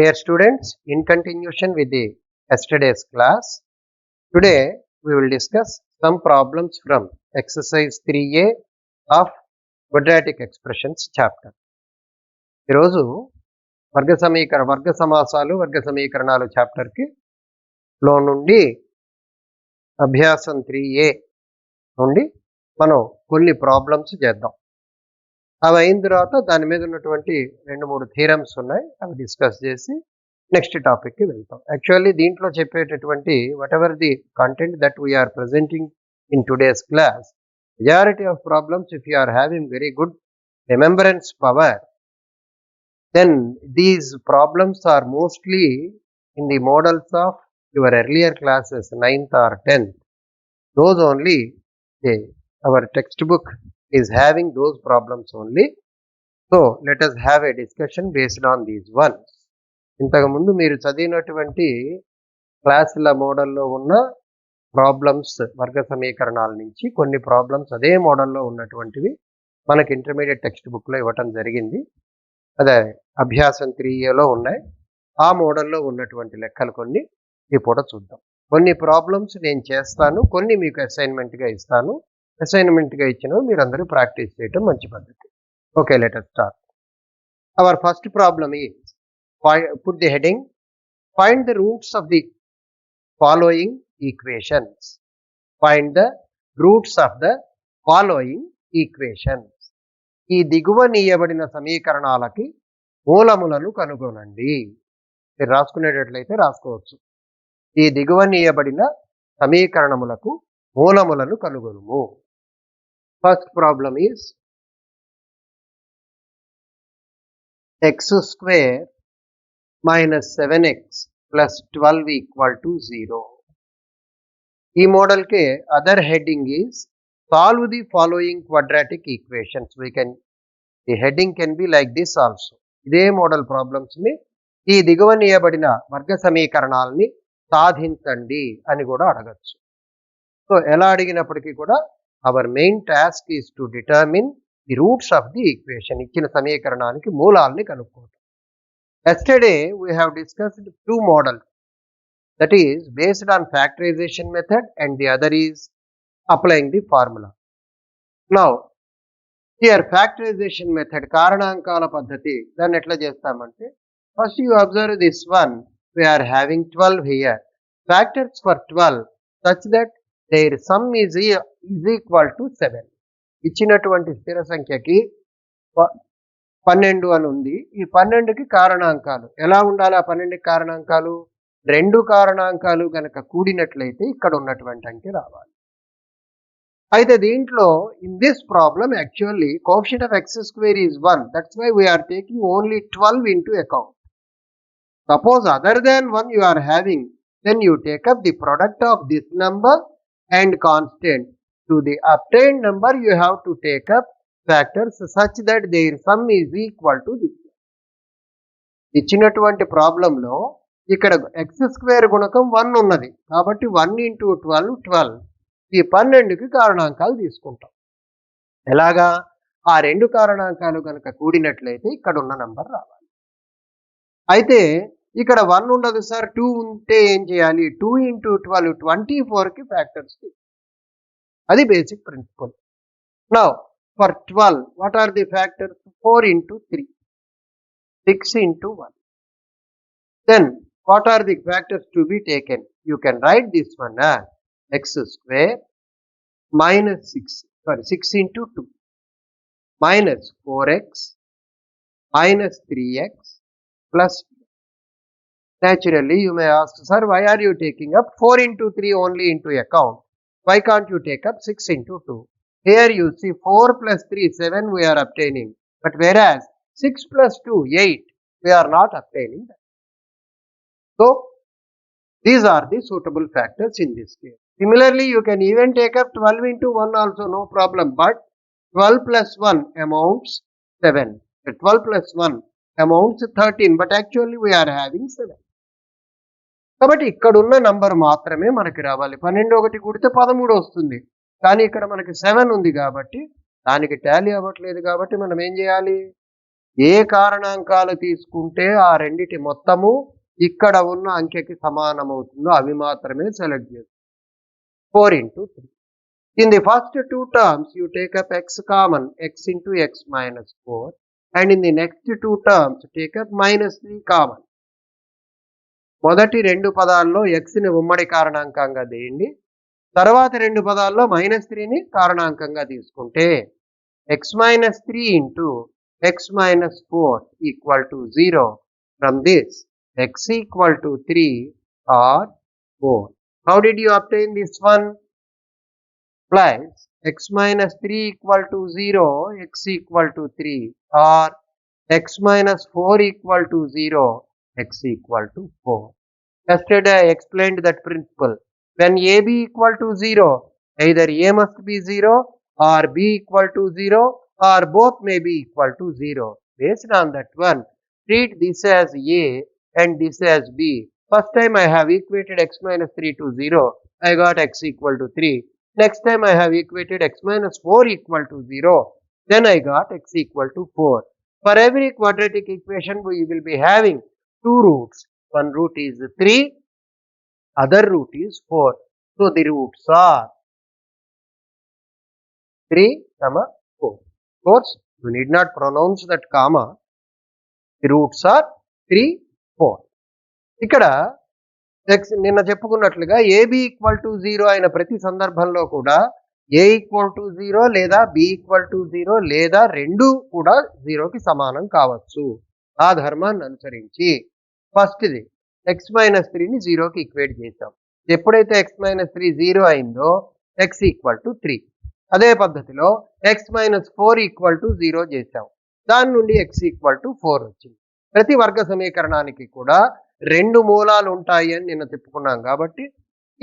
Dear students, in continuation with the yesterday's class, today we will discuss some problems from exercise 3A of quadratic expressions chapter. ఈరోజు వర్గ సమాసాలు వర్గ సమీకరణాలు చాప్టర్కి లో నుండి అభ్యాసం 3A నుండి మనం కొన్ని ప్రాబ్లమ్స్ చేద్దాం. అవి అయిన తర్వాత దాని మీద ఉన్నటువంటి 2-3 థీరమ్స్ ఉన్నాయి, అవి డిస్కస్ చేసి నెక్స్ట్ టాపిక్కి వెళ్తాం. యాక్చువల్లీ దీంట్లో చెప్పేటటువంటి whatever the content that we are presenting in today's class, majority of problems if you are having very good remembrance power, then these problems are mostly in the models of your earlier classes, 9th or 10th. Those only, our textbook is having those problems only. So let us have a discussion based on these ones. ఇంతకుముందు మీరు చదివినటువంటి క్లాసుల మోడల్లో ఉన్న problems వర్గ సమీకరణాల నుంచి కొన్ని ప్రాబ్లమ్స్ అదే మోడల్లో ఉన్నటువంటివి మనకి ఇంటర్మీడియట్ టెక్స్ట్ బుక్లో ఇవ్వటం జరిగింది. అదే అభ్యాసం 3Aలో ఉన్నాయి. ఆ మోడల్లో ఉన్నటువంటి లెక్కలు కొన్ని ఈ పూట చూద్దాం. కొన్ని ప్రాబ్లమ్స్ నేను చేస్తాను, కొన్ని మీకు అసైన్మెంట్గా ఇస్తాను. అసైన్మెంట్గా ఇచ్చినవి మీరందరూ ప్రాక్టీస్ చేయటం మంచి పద్ధతి. Okay, let us start. Our first problem is, put the heading, find the roots of the following equations. Find the roots of the following equations. ఈ దిగువనీయబడిన సమీకరణాలకి మూలములను కనుగొనండి. మీరు రాసుకునేటట్లయితే రాసుకోవచ్చు. ఈ దిగువనీయబడిన సమీకరణములకు మూలములను కనుగొనుము. First problem is x² - 7x + 12 = 0. ఈ మోడల్కి other heading is solve the following quadratic equations. The heading can be like this also. ఇదే మోడల్ ప్రాబ్లమ్స్ ని ఈ దిగువనీయబడిన వర్గ సమీకరణాలని సాధించండి అని కూడా అడగచ్చు. సో ఎలా అడిగినప్పటికీ కూడా our main task is to determine the roots of the equation. ఇచ్చిన సమీకరణానికి మూలాలని కనుక్కోవడం. Yesterday we have discussed two models, that is based on factorization method and the other is applying the formula. Now here factorization method, కారణాంకాల పద్ధతి, దాన్ని ఎట్లా చేస్తామంటే first you observe this one, we are having 12 here, factors for 12 such that their sum is equal to 7. ఇచ్చినటువంటి స్థిర సంఖ్యకి 12 అని ఉంది. ఈ 12కి కారణాంకాలు ఎలా ఉండాలి? ఆ 12కి కారణాంకాలు 2 కారణాంకాలు కనుక కూడినట్లయితే ఇక్కడ ఉన్నటువంటి అంకె రావాలి. అయితే దీంట్లో in this problem actually coefficient of x² is 1. That's why we are taking only 12 into account. Suppose other than 1 you are having, then you take up the product of this number and constant. To the obtained number you have to take up factors such that their sum is equal to this. ఇచ్చినటువంటి ప్రాబ్లంలో ఇక్కడ x² గుణకం 1 ఉన్నది కాబట్టి 1 into 12 12. ఈ 12కి కారణాంకాలు తీసుకుంటాం. ఎలాగా? ఆ 2 కారణాంకాలు కనుక కూడినట్లయితే ఇక్కడ ఉన్న నంబర్ రావాలి. అయితే ఇక్కడ 1 ఉండదు సార్, 2 ఉంటే ఏం చేయాలి? 2 into 12 24కి ఫ్యాక్టర్స్. అది basic principle. Now for 12 what are the factors? 4 into 3, 6 into 1. Then what are the factors to be taken? You can write this one as x² - 6 into 2 minus 4x minus 3x plus 2. Naturally you may ask, sir, why are you taking up 4 into 3 only into account? Why can't you take up 6 into 2? Here you see 4 plus 3 7 we are obtaining, but whereas 6 plus 2 8 we are not obtaining that. So these are the suitable factors in this case. Similarly, you can even take up 12 into 1 also, no problem, but 12 plus 1 amounts 7. 12 plus 1 amounts 13, but actually we are having 7. కాబట్టి ఇక్కడ ఉన్న number మాత్రమే మనకి రావాలి. 12 ఒకటి కూడితే 13 వస్తుంది, కానీ ఇక్కడ మనకి 7 ఉంది కాబట్టి దానికి టాలీ అవ్వట్లేదు. కాబట్టి మనం ఏం చేయాలి? ఏ కారణాంకాలు తీసుకుంటే ఆ రెండిటి మొత్తము ఇక్కడ ఉన్న అంకెకి సమానమవుతుందో అవి మాత్రమే సెలెక్ట్ చేస్తాం. 4 into 3. In the first two terms, you take up x common, x into x minus 4. And in the next two terms, take up minus 3 common. మొదటి రెండు పదాల్లో xని ఉమ్మడి కారణాంకంగా తీయండి. తర్వాత రెండు పదాల్లో -3ని కారణాంకంగా తీసుకుంటే x minus 3 into x minus 4 equal to 0. From this, x equal to 3 or 4. How did you obtain this one? Plus x minus 3 equal to 0, x equal to 3, or x minus 4 equal to 0, x equal to 4. Yesterday I explained that principle. When AB equal to 0, either A must be 0 or B equal to 0 or both may be equal to 0. Based on that one, treat this as A and this as B. First time I have equated x minus 3 to 0, I got x equal to 3. Next time I have equated x minus 4 equal to 0, then I got x equal to 4. For every quadratic equation, we will be having two roots. One root is 3, other root is 4. So the roots are 3, 4. Of course, you need not pronounce that comma. The roots are 3, 4. ఇక్కడ నిన్న చెప్పుకున్నట్లుగా AB equal to 0 అయిన ప్రతి సందర్భంలో కూడా A equal to 0 లేదా B equal to 0 లేదా రెండు కూడా 0కి సమానం కావచ్చు. ఆ ధర్మాన్ని అనుసరించి ఫస్ట్ది x మైనస్ 3ని 0కి ఈక్వేట్ చేసాం. ఎప్పుడైతే x మైనస్ 3 0 అయిందో x ఈక్వల్ టు 3. అదే పద్ధతిలో x మైనస్ 4 ఈక్వల్ టు 0 చేసాం. దాని నుండి x ఈక్వల్ టు 4 వచ్చింది. ప్రతి వర్గ సమీకరణానికి కూడా రెండు మూలాలు ఉంటాయి అని నిన్న చెప్పుకున్నాం కాబట్టి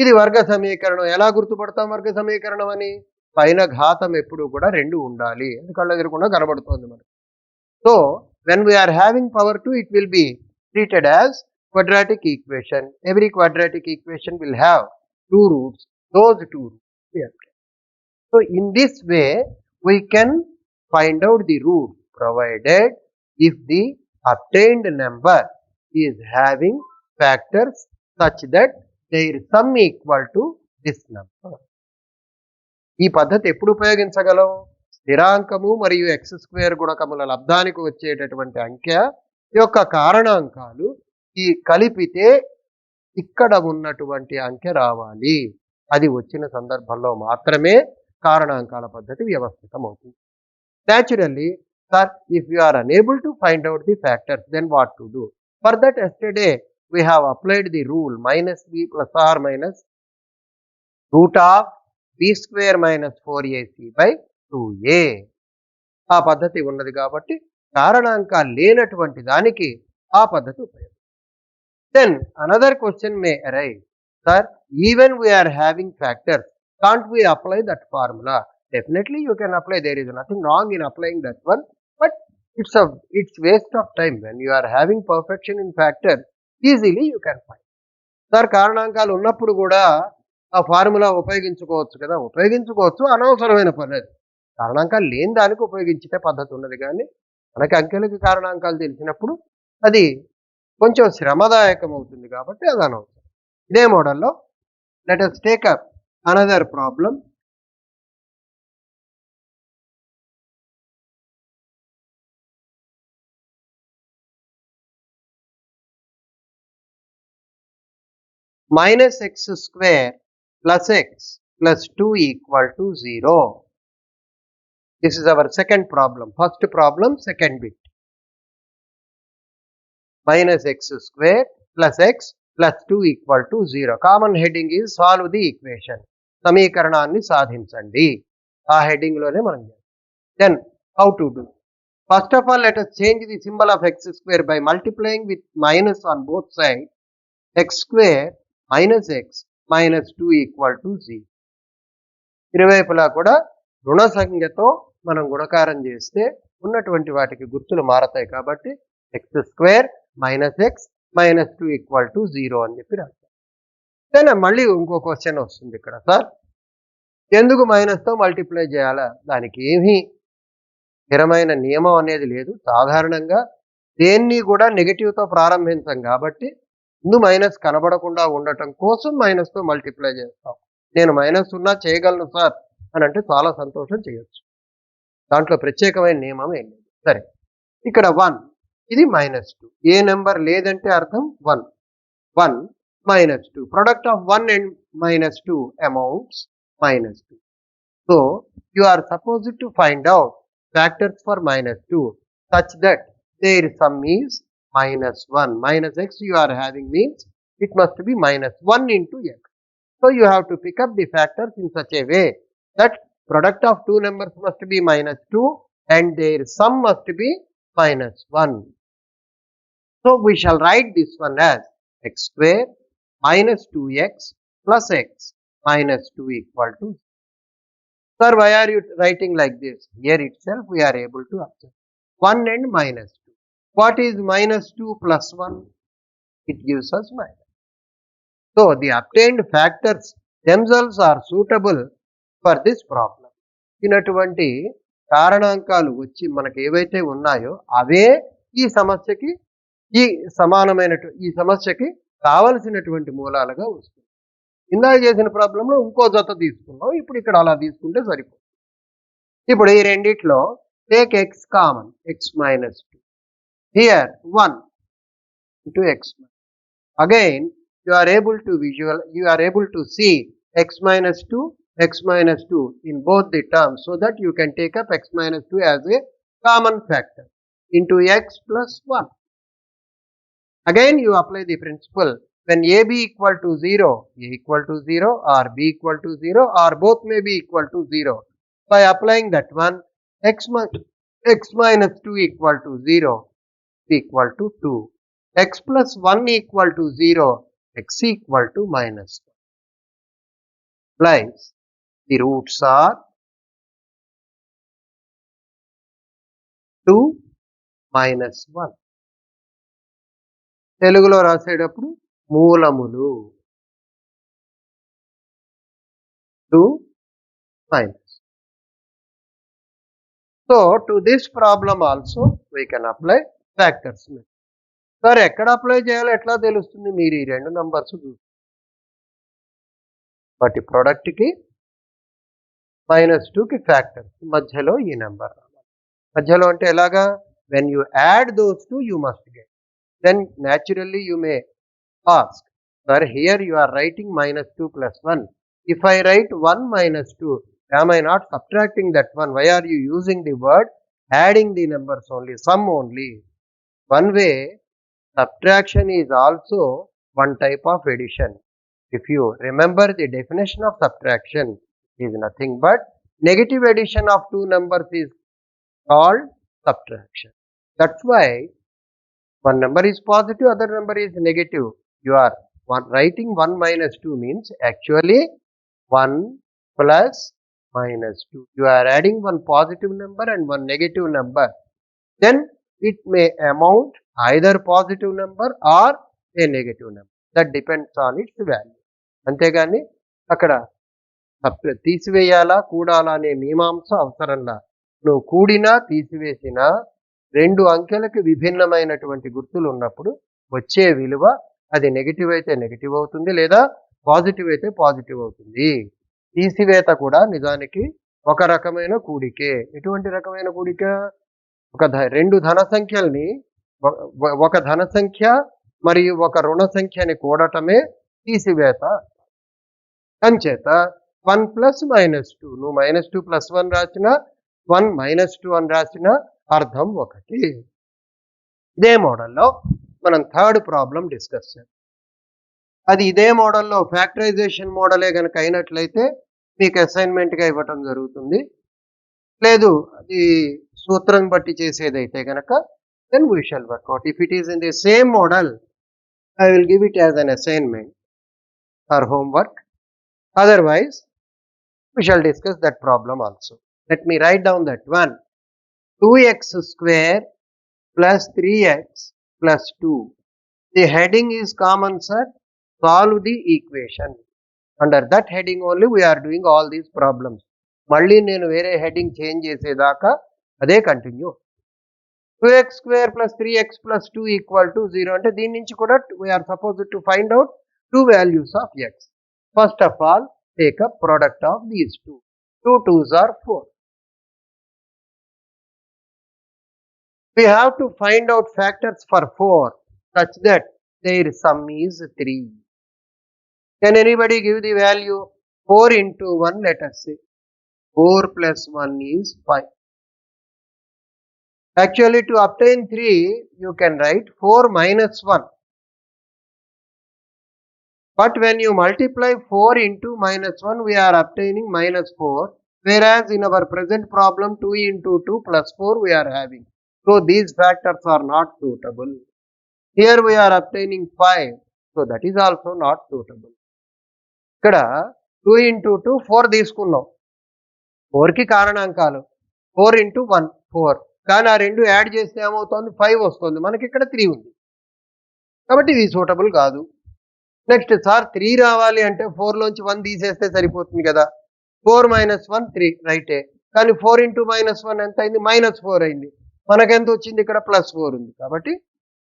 ఇది వర్గ సమీకరణం. ఎలా గుర్తుపడతాం వర్గ సమీకరణం అని? పైన ఘాతం ఎప్పుడు కూడా 2 ఉండాలి. అది కళ్ళ ఎదురకుండా కనబడుతోంది మనకి. So when we are having power 2, it will be treated as quadratic equation. Every quadratic equation will have two roots. Those two roots. So in this way, we can find out the root provided if the obtained number is having factors such that their sum equal to this number. ఈ పద్ధతి ఎప్పుడు ఉపయోగించగలం? స్థిరాంకము మరియు x² గుణకముల లబ్ధానికి వచ్చేటటువంటి అంకె యొక్క కారణాంకాలు ఈ కలిపితే ఇక్కడ ఉన్నటువంటి అంకె రావాలి. అది వచ్చిన సందర్భంలో మాత్రమే కారణాంకాల పద్ధతి వ్యవస్థితం అవుతుంది. Naturally, sir, if you are unable to find out the factors, then what to do? For that, yesterday we have applied the rule -b plus or minus root of b square minus 4ac by 2a. ఆ పద్ధతి ఉన్నది కాబట్టి కారణాంకాలు లేనటువంటి దానికి ఆ పద్ధతి ఉపయోగం. Then another question may arise, sir, even we are having factors, can't we apply that formula? Definitely you can apply. There is nothing wrong in applying that one, but it's waste of time. When you are having perfection in factors, easily you can find. Sir, కారణాంకాలు ఉన్నప్పుడు కూడా ఆ formula ఉపయోగించుకోవచ్చు కదా? ఉపయోగించుకోవచ్చు, అనవసరమైన పద్ధతి. కారణాంకాలు లేని దానికి ఉపయోగించే పద్ధతి ఉన్నది. కానీ మనకి అంకెలకి కారణాంకాలు తెలిసినప్పుడు అది కొంచెం శ్రమదాయకం అవుతుంది కాబట్టి అది అనవసరం. ఇదే మోడల్లో let us take up another problem. -x square plus x plus 2 equal to 0. This is our second problem. First problem, second bit. -x square plus x plus 2 equal to 0. Common heading is solve the equation. సమీకరణాన్ని సాధించండి. ఆ heading లోనే మనం చేస్తాం. Then how to do? First of all, let us change the symbol of x square by multiplying with minus on both sides. X square minus x minus 2 equal to 0. ఇరువైపులా కూడా రుణ సంఖ్యతో మనం గుణకారం చేస్తే ఉన్నటువంటి వాటికి గుర్తులు మారతాయి కాబట్టి x square minus x minus 2 equal to 0 అని చెప్పి రాస్తాం. then మళ్ళీ ఇంకో క్వశ్చన్ వస్తుంది ఇక్కడ, సార్ ఎందుకు మైనస్తో మల్టిప్లై చేయాలా? దానికి ఏమీ స్థిరమైన నియమం అనేది లేదు. సాధారణంగా దేన్ని కూడా నెగెటివ్‌తో ప్రారంభించం కాబట్టి ముందు మైనస్ కనబడకుండా ఉండటం కోసం మైనస్‌తో మల్టిప్లై చేస్తాం. నేను మైనస్ ఉన్నా చేయగలను సార్ అని అంటే చాలా సంతోషం చేయొచ్చు. దాంట్లో ప్రత్యేకమైన నియమం ఏం లేదు. సరే, ఇక్కడ 1 ఇది -2. ఏ నెంబర్ లేదంటే అర్థం 1. 1 -2. Product of 1 and -2 amounts -2. So you are supposed to find out factors for -2 such that their sum is -1. Minus x you are having means it must be -1 into x. So you have to pick up the factors in such a way that product of two numbers must be -2 and their sum must be -1. So we shall write this one as x square minus 2x plus x minus 2 equal to 0. Sir, why are you writing like this? Here itself we are able to observe 1 and -2. What is -2 plus 1? It gives us minus. So the obtained factors themselves are suitable for this problem. ఇటువంటి కారణాంకాలు వచ్చి మనకు ఏవైతే ఉన్నాయో అవే ఈ సమస్యకి ఈ సమస్యకి కావలసినటువంటి మూలాలుగా వస్తుంది. ఇందాక చేసిన ప్రాబ్లంలో ఇంకో జత తీసుకున్నాం. ఇప్పుడు ఇక్కడ అలా తీసుకుంటే సరిపోతుంది. ఇప్పుడు ఈ రెండిట్లో take X common, X minus 2. Here 1 into x. Again you are able to see x minus 2 in both the terms, so that you can take up x minus 2 as a common factor into x plus 1. Again you apply the principle. When a be equal to 0, a equal to 0 or b equal to 0 or both may be equal to 0. By applying that one, x minus 2 equal to 0 equal to 2. X plus 1 equal to 0, x equal to minus 1. Implies the roots are 2 minus 1. తెలుగులో రాసేటప్పుడు మూలములు 2 minus. So to this problem also we can apply factors. సరే, ఎక్కడ apply చేయాలో ఎట్లా తెలుస్తుంది? మీరు ఈ రెండు నంబర్స్ చూస్తారు. వాటి ప్రోడక్ట్కి -2కి ఫ్యాక్టర్స్ మధ్యలో ఈ నెంబర్ మధ్యలో అంటే ఎలాగా? When you add those two you must get. Then naturally you may ask, sir here you are writing -2 plus 1. If I write 1 minus 2, am I not subtracting that one? Why are you using the word adding the numbers only, sum only? One way, subtraction is also one type of addition. If you remember the definition of subtraction, is nothing but negative addition of two numbers is called subtraction. That's why one number is positive, other number is negative. You are writing 1 minus 2 means actually 1 plus -2. You are adding one positive number and one negative number. Then it may amount either positive number or a negative number. That depends on its value. అంతేగాని అక్కడ తీసివేయాలా కూడాలా అనే మీమాంస అవసరంలా. నువ్వు కూడినా తీసివేసినా రెండు అంకెలకు విభిన్నమైనటువంటి గుర్తులు ఉన్నప్పుడు వచ్చే విలువ అది నెగిటివ్ అయితే నెగిటివ్ అవుతుంది, లేదా పాజిటివ్ అయితే పాజిటివ్ అవుతుంది. తీసివేత కూడా నిజానికి ఒక రకమైన కూడికే. ఎటువంటి రకమైన కూడిక? రెండు ధన సంఖ్యల్ని, ఒక ధన సంఖ్య మరియు ఒక రుణ సంఖ్యని కూడటమే తీసివేత. అంచేత 1 plus -2, నువ్వు -2 plus 1 రాసినా 1 -2 అని రాసినా అర్థం ఒకటి. ఇదే మోడల్లో మనం థర్డ్ ప్రాబ్లం డిస్కస్ చేద్దాం. అది ఇదే మోడల్లో ఫ్యాక్టరైజేషన్ మోడలే కనుక అయినట్లయితే మీకు అసైన్మెంట్గా ఇవ్వటం జరుగుతుంది. లేదు అది సూత్రం బట్టి చేసేదైతే కనుక then we shall work out. If it is in the same model, I will give it as an assignment or homework. Otherwise, we shall discuss that problem also. Let me write down that one. 2x square plus 3x plus 2. The heading is common, sir. Solve the equation. Under that heading only we are doing all these problems. మళ్ళీ నేను వేరే heading change చేసేదాకా అదే continue. 2x square plus 3x plus 2 equal to 0 అంటే దీని నుంచి కూడా we are supposed to find out two values of x. First of all, take a product of these two. 2 2s are 4. We have to find out factors for 4 such that their sum is 3. Can anybody give the value? 4 into 1, let us say. 4 plus 1 is 5. Actually, to obtain 3, you can write 4 minus 1. But when you multiply 4 into minus 1, we are obtaining minus 4. Whereas in our present problem, 2 into 2 plus 4 we are having. So these factors are not suitable. Here we are obtaining 5. So that is also not suitable. ఇక్కడ 2 into 2 4 తీసుకున్నాం. 4కి కారణాంకాలు 4 into 1 4. కానీ ఆ రెండు add చేస్తే ఏమవుతుంది 5 వస్తుంది. మనకి ఇక్కడ 3 ఉంది. కాబట్టి ఇది సూటబుల్ కాదు. నెక్స్ట్ సార్ 3 రావాలి అంటే 4లోంచి 1 తీసేస్తే సరిపోతుంది కదా. 4 minus 1 3 రైటే. కానీ 4 into minus 1 ఎంత అయింది? -4 అయింది. మనకెంత వచ్చింది? ఇక్కడ +4 ఉంది. కాబట్టి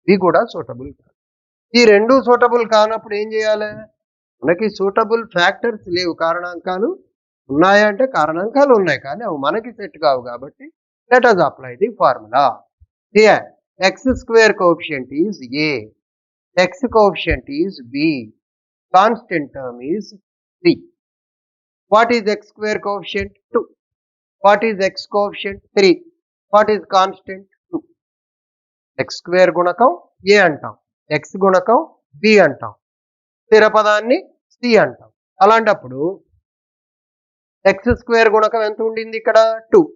ఇది కూడా సూటబుల్ కాదు. ఈ రెండు సూటబుల్ కానప్పుడు ఏం చేయాలి? మనకి సూటబుల్ ఫ్యాక్టర్స్ లేవు, కారణాంకాలు ఉన్నాయా అంటే కారణాంకాలు ఉన్నాయి, కానీ అవి మనకి సెట్ కావు. కాబట్టి let us apply the formula. Here x square coefficient is a, x coefficient is b, constant term is c. What is x square coefficient? 2. What is x coefficient? 3. What is constant? 2. x square గుణకం a అంటాం, x గుణకం b అంటాం, స్థిర పదాన్ని c అంటాం. అలాంటప్పుడు x square గుణకం ఎంత ఉండింది? ఇక్కడ 2.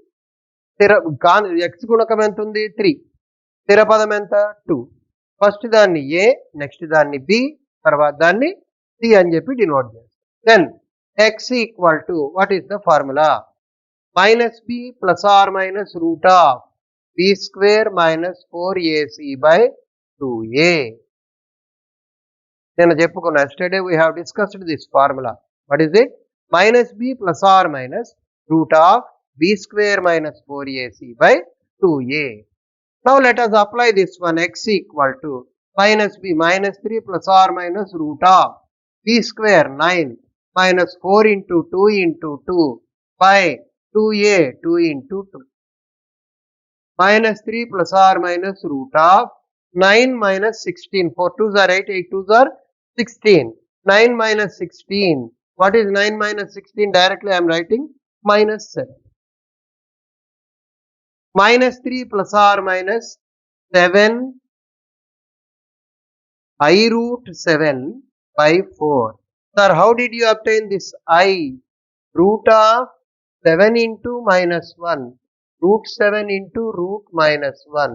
x గుణకం ఎంత ఉంది? 3. స్థిర పదం ఎంత? 2. ఫస్ట్ దాన్ని a, నెక్స్ట్ దాన్ని b, తర్వాత దాన్ని c అని చెప్పి డినోట్ చేస్తాం. Then x equal to what is the formula? -b plus or minus root of b square minus 4ac by 2a. నేను చెప్పుకున్నా, yesterday we have discussed this formula. What is it? -b plus or minus root of b square minus 4ac by 2a. Now let us apply this one. X equal to -b minus 3 plus or minus root of b square 9 minus 4 into 2 into 2 by 2a 2 into 2 minus 3 plus or minus root of 9 minus 16. 4 2s are 8, 8 2s are 16. 9 minus 16. What is 9 minus 16? Directly I am writing -7. Minus 3 plus or minus 7 I root 7 by 4. Sir, how did you obtain this I? Root of 7 into -1. Root 7 into root -1.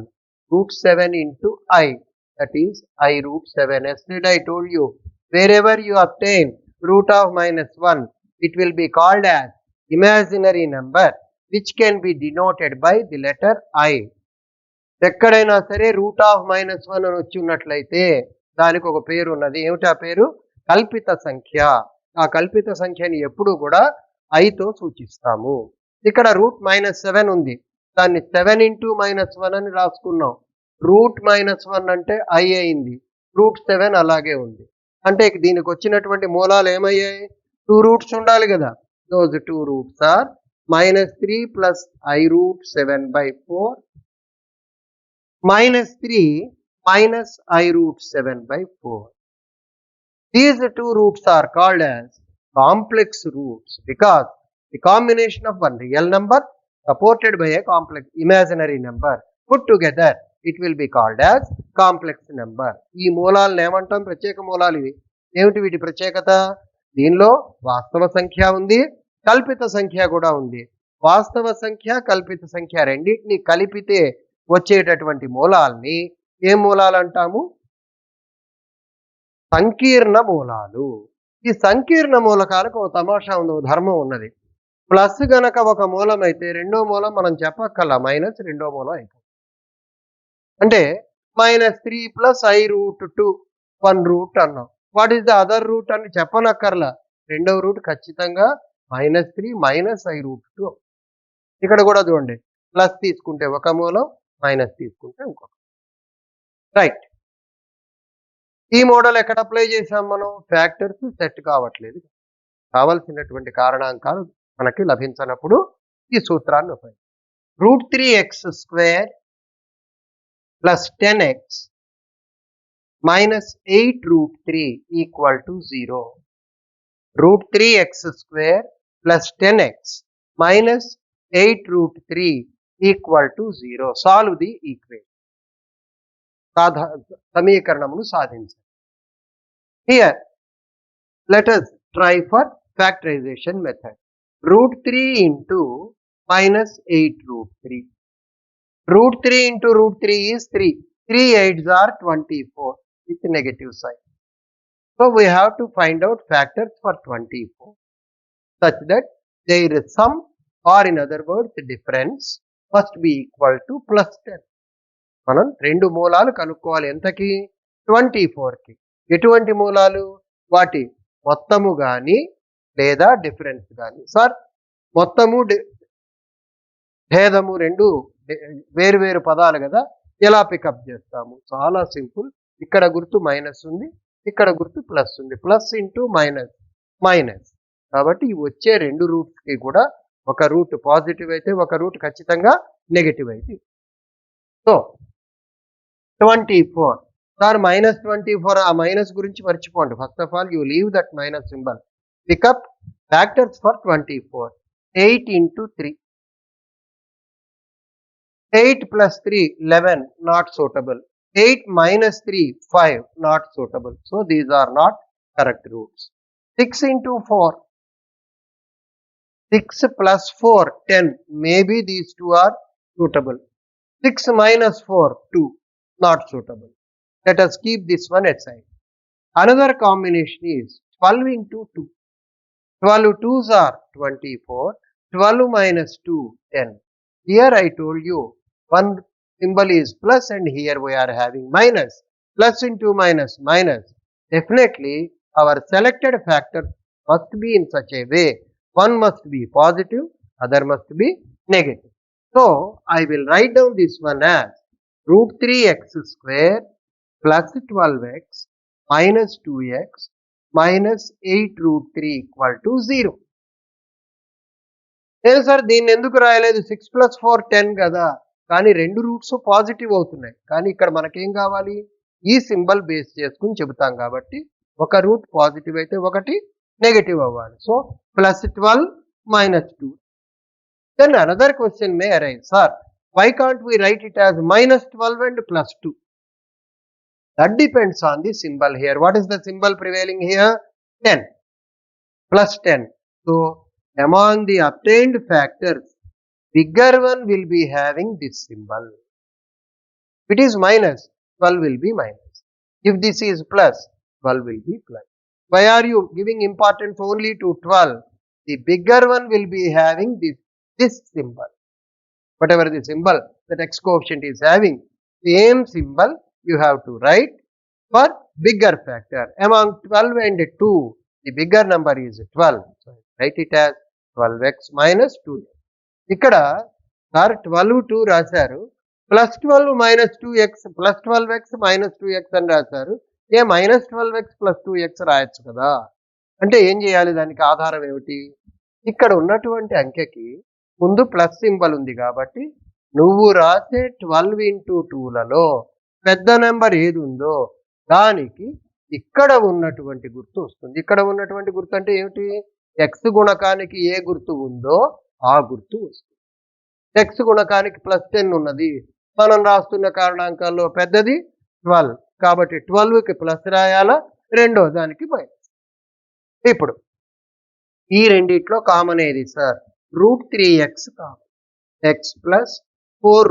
Root 7 into I. That is I root 7. Yesterday I told you, wherever you obtain root of -1, it will be called as imaginary number which can be denoted by the letter I. ఎక్కడైనా సరే root of -1 అని వచ్చి ఉన్నట్లయితే దానికి ఒక పేరు ఉన్నది. ఏమిటి ఆ పేరు? కల్పిత సంఖ్య. ఆ కల్పిత సంఖ్యని ఎప్పుడు కూడా ఐతో సూచిస్తాము. ఇక్కడ రూట్ -7 ఉంది, దాన్ని 7 into -1 అని రాసుకున్నాం. రూట్ -1 అంటే ఐ అయింది, రూట్ 7 అలాగే ఉంది. అంటే దీనికి వచ్చినటువంటి మూలాలు ఏమయ్యాయి? 2 రూట్స్ ఉండాలి కదా. Those 2 roots are -3 plus I root 7 by 4 -3 minus I root 7 by 4. These 2 roots are called as complex roots because the combination of one real number supported by a complex imaginary number put together, it will be called as complex number. ఈ మూలాలను ఏమంటాం? ప్రత్యేక మూలాలు ఇవి. ఏమిటి వీటి ప్రత్యేకత? దీనిలో వాస్తవ సంఖ్య ఉంది, కల్పిత సంఖ్య కూడా ఉంది. వాస్తవ సంఖ్య, కల్పిత సంఖ్య రెండింటిని కలిపితే వచ్చేటటువంటి మూలాల్ని ఏ మూలాలు అంటాము? సంకీర్ణ మూలాలు. ఈ సంకీర్ణ మూలకాలకు ఒక తమాషా ఉంది, ఒక ధర్మం ఉన్నది. ప్లస్ గనక ఒక మూలం అయితే రెండో మూలం మనం చెప్పక్కర్లా, మైనస్ రెండో మూలం అయిపోతుంది. అంటే -3 plus I root 2 1 రూట్ అన్నాం. What is the other root అని చెప్పనక్కర్లా, రెండవ రూట్ ఖచ్చితంగా -3 minus I root 2. ఇక్కడ కూడా చూడండి, ప్లస్ తీసుకుంటే ఒక మూలం, మైనస్ తీసుకుంటే ఇంకొక. రైట్. ఈ మోడల్ ఎక్కడ అప్లై చేసాం మనం? ఫ్యాక్టర్స్ సెట్ కావట్లేదు, కావలసినటువంటి కారణాంకాలు మనకి లభించినప్పుడు ఈ సూత్రాన్ని ఉపయోగించాలి. √3x² plus 10x minus 8√3 equal to 0. √3x² plus 10x minus 8√3 equal to 0. Solve the equation. సమీకరణమును సాధించాలి. Here let us try for factorization method. √3 into minus 8√3. √3 into √3 is 3. 3 8s are 24 with negative sign. So we have to find out factors for 24 such that their sum, or in other words difference, must be equal to plus 10. మనం రెండు మూలాలు కనుక్కోవాలి. ఎంతకి? 24కి. ఎటువంటి మూలాలు? వాటి మొత్తము కానీ లేదా డిఫరెన్స్ కానీ. సార్ మొత్తము భేదము రెండు వేరు వేరు పదాలు కదా, ఎలా పికప్ చేస్తాము? చాలా సింపుల్. ఇక్కడ గుర్తు మైనస్ ఉంది, ఇక్కడ గుర్తు ప్లస్ ఉంది. Plus into minus minus. కాబట్టి వచ్చే రెండు రూట్స్కి కూడా ఒక రూట్ పాజిటివ్ అయితే ఒక రూట్ ఖచ్చితంగా నెగటివ్ అయితే. సో 24. సార్ -24, ఆ మైనస్ గురించి మర్చిపోండి. First of all you leave that minus symbol. Pick up factors for 24. 8 into 3. 8 plus 3 11, not suitable. 8 minus 3 5, not suitable. So these are not correct roots. 6 into 4. 6 plus 4 10. Maybe these two are suitable. 6 minus 4 2, not suitable. Let us keep this one aside. Another combination is 12 into 2. 12 2s are 24. 12 minus 2 10. Here I told you one symbol is plus and here we are having minus. Plus into minus minus. Definitely our selected factor must be in such a way. One must be positive, other must be negative. So I will write down this one as √3x² plus 12x minus 2x minus 8√3 equal to 0. లేదు sir, దీన్ని ఎందుకు రాయలేదు? 6 plus 4 10 కదా, కానీ రెండు roots positive అవుతున్నాయి. కానీ ఇక్కడ మనకేం కావాలి? ఈ సింబల్ బేస్ చేసుకుని చెబుతాం కాబట్టి ఒక రూట్ పాజిటివ్ అయితే ఒకటి నెగటివ్ అవ్వాలి. So plus 12 minus 2. Then another question may arise, sir, why can't we write it as -12 and plus 2? That depends on the symbol here. What is the symbol prevailing here? 10 plus 10. So among the obtained factors, bigger one will be having this symbol. If it is minus, 12 will be minus. If this is plus, 12 will be plus. Why are you giving importance only to 12? The bigger one will be having this symbol. Whatever the symbol that x coefficient is having, same symbol you have to write for bigger factor. Among 12 and 2, the bigger number is 12. So write it as 12x minus 2. ఇక్కడ sir 12 2 రాశారు, plus 12 minus 2x plus 12x minus 2x అని రాశారు. ఏ -12x plus 2x రాయొచ్చు కదా. అంటే ఏం చేయాలి? దానికి ఆధారం ఏమిటి? ఇక్కడ ఉన్నటువంటి అంకెకి ముందు ప్లస్ సింబల్ ఉంది కాబట్టి నువ్వు రాసే 12 into 2లలో పెద్ద నెంబర్ ఏది ఉందో దానికి ఇక్కడ ఉన్నటువంటి గుర్తు వస్తుంది. ఇక్కడ ఉన్నటువంటి గుర్తు అంటే ఏమిటి? ఎక్స్ గుణకానికి ఏ గుర్తు ఉందో ఆ గుర్తు వస్తుంది. ఎక్స్ గుణకానికి +10 ఉన్నది, మనం రాస్తున్న కారణాంకాల్లో పెద్దది 12 కాబట్టి 12కి ప్లస్ రాయాలా, రెండో దానికి మైనస్. ఇప్పుడు ఈ రెండిట్లో కామన్ ఏది sir? √3x common. x plus 4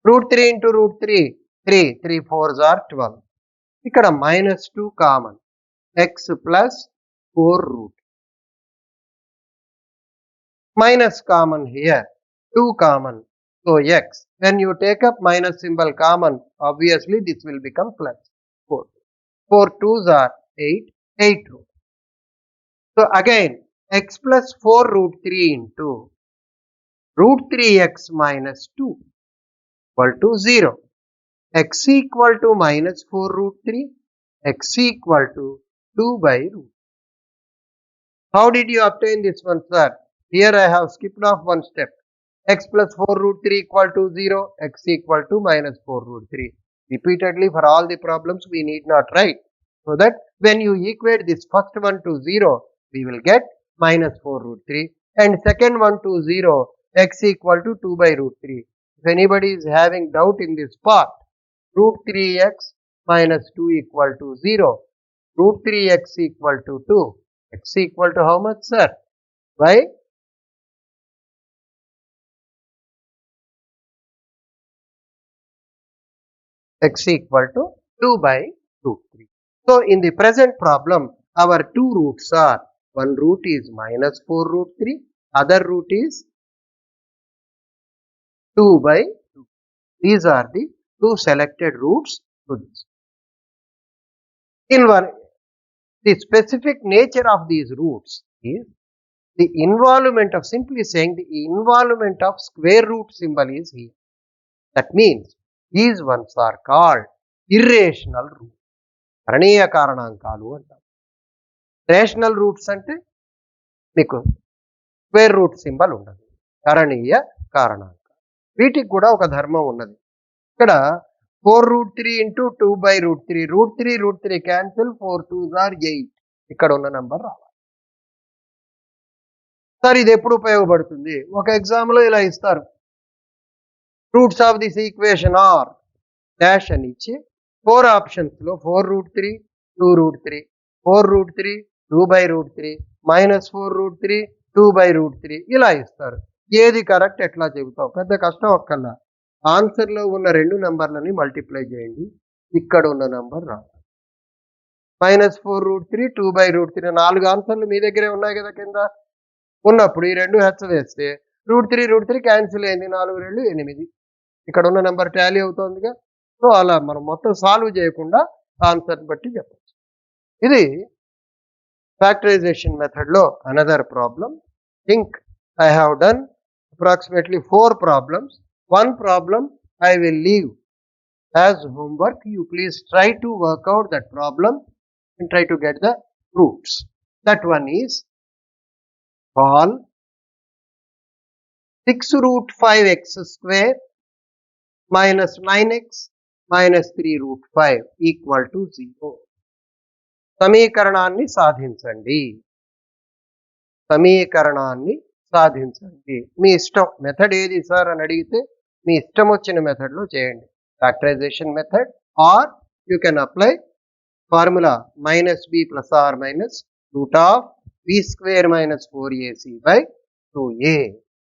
√3 into √3 3 3 4s are 12. ఇక్కడ -2 common. x plus 4 minus common here, 2 common. So x, when you take up minus symbol common, obviously this will become plus 4. 4 2s are 8, 8 root. So again x plus 4 √3 into root 3x minus 2 equal to 0. X equal to minus 4 root 3. X equal to 2 by root. How did you obtain this one, sir? Here I have skipped off one step. X plus 4 root 3 equal to 0. X equal to minus 4 root 3. Repeatedly for all the problems we need not write. So that when you equate this first one to 0, we will get minus 4 root 3. And second one to 0, x equal to 2 by root 3. If anybody is having doubt in this part, root 3x minus 2 equal to 0. Root 3x equal to 2. X equal to how much, sir? Why? X equal to 2 by root 3. So, in the present problem, our two roots are, one root is minus 4 root 3, other root is 2 by 2. These are the two selected roots to this. In one, the specific nature of these roots is the involvement of, simply saying, the involvement of square root symbol is here. That means these ones are called irrational roots. కరణీయ కారణాంకాలు అంటారు. Rational roots అంటే మీకు square root symbol ఉండదు. కరణీయ కారణాంకాలు. వీటికి కూడా ఒక ధర్మం ఉన్నది. ఇక్కడ 4 root 3 into 2 by root 3. root 3 cancel, 4 2s are 8. ఇక్కడ ఉన్న నంబర్ రావాలి. సార్ ఇది ఎప్పుడు ఉపయోగపడుతుంది? ఒక ఎగ్జామ్లో ఇలా ఇస్తారు. Roots of this equation are dash అని ఇచ్చి 4 ఆప్షన్స్లో 4 root 3, 2 root 3, 4 root 3, 2 by root 3, minus 4 root 3, 2 by root 3 ఇలా ఇస్తారు. ఏది కరెక్ట్ ఎట్లా చెబుతావు? పెద్ద కష్టం ఒక్కల్లా. ఆన్సర్లో ఉన్న రెండు నంబర్లని మల్టిప్లై చేయండి. ఇక్కడ ఉన్న నంబర్ రావాలి. minus 4 root 3, 2 by root 3 4 ఆన్సర్లు మీ దగ్గరే ఉన్నాయి కదా కింద. ఉన్నప్పుడు ఈ రెండు హెచ్చ వేస్తే root 3 క్యాన్సిల్ అయింది. 4 2 8. ఇక్కడ ఉన్న నెంబర్ టాలీ అవుతుందిగా. సో అలా మనం మొత్తం సాల్వ్ చేయకుండా ఆన్సర్ బట్టి చెప్పచ్చు. ఇది ఫ్యాక్టరైజేషన్ మెథడ్లో another problem. Think I have done approximately 4 problems. One problem I will leave as homework. You please try to work out that problem and try to get the roots. That one is call 6 root 5x square minus 9x minus 3 root 5 equal to 0. సమీకరణాన్ని సాధించండి. సమీకరణాన్ని సాధించండి. మీ ఇష్టం. Method ఏది sir అని అడిగితే మీ ఇష్టం వచ్చిన మెథడ్లో చేయండి. Factorisation method, or you can apply formula minus b plus or minus root of b square minus 4ac by 2a.